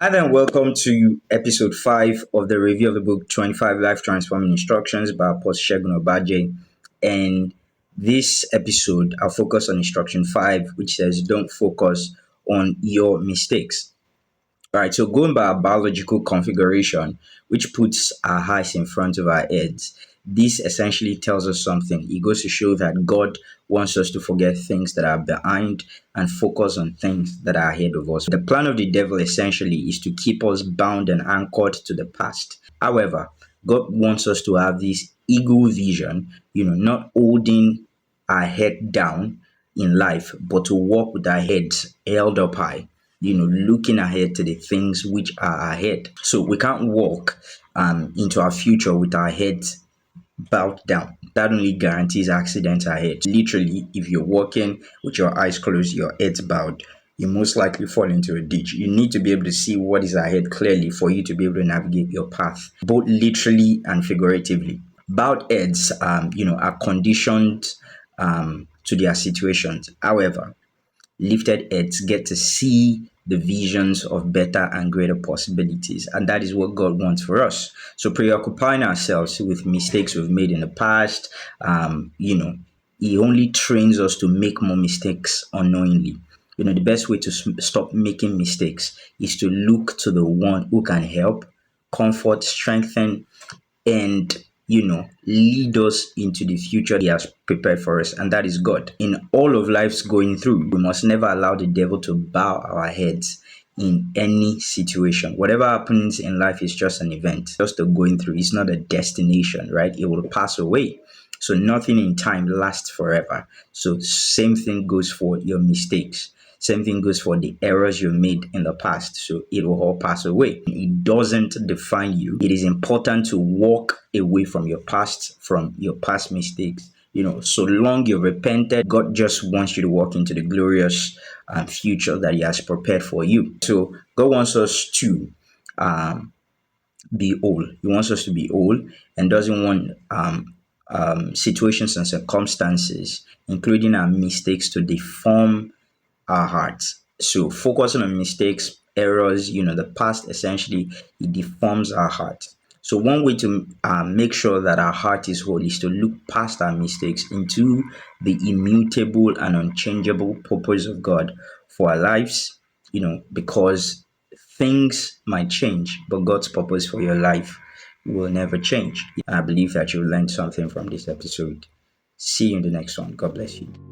Hi there, and welcome to episode 5 of the review of the book 25 Life Transforming Instructions by Apostle Segun Obadje. And this episode, I'll focus on instruction 5, which says, Don't focus on your mistakes. All right, so going by our biological configuration, which puts our eyes in front of our heads, this essentially tells us something. It goes to show that God wants us to forget things that are behind and focus on things that are ahead of us. The plan of the devil essentially is to keep us bound and anchored to the past. However, God wants us to have this eagle vision, not holding our head down in life, but to walk with our heads held up high, looking ahead to the things which are ahead. So we can't walk into our future with our heads bowed down. That only guarantees accidents ahead. Literally, if you're walking with your eyes closed, your head's bowed, you most likely fall into a ditch. You need to be able to see what is ahead clearly for you to be able to navigate your path, both literally and figuratively. Bowed heads, are conditioned to their situations. However, lifted heads get to see the visions of better and greater possibilities. And that is what God wants for us. So preoccupying ourselves with mistakes we've made in the past, He only trains us to make more mistakes unknowingly. The best way to stop making mistakes is to look to the one who can help, comfort, strengthen, and lead us into the future He has prepared for us, and that is God. In all of life's going through, we must never allow the devil to bow our heads in any situation. Whatever happens in life is just an event, just a going through. It's not a destination, right? It will pass away. So nothing in time lasts forever. So same thing goes for your mistakes. Same thing goes for the errors you made in the past. So it will all pass away. It doesn't define you. It is important to walk away from your past mistakes. So long you've repented, God just wants you to walk into the glorious future that He has prepared for you. So God wants us to be whole. He wants us to be whole and doesn't want situations and circumstances, including our mistakes, to deform our hearts. So focusing on mistakes, errors, the past, essentially, it deforms our heart. So one way to make sure that our heart is whole is to look past our mistakes into the immutable and unchangeable purpose of God for our lives, because things might change, but God's purpose for your life will never change. I believe that you learned something from this episode. See you in the next one. God bless you.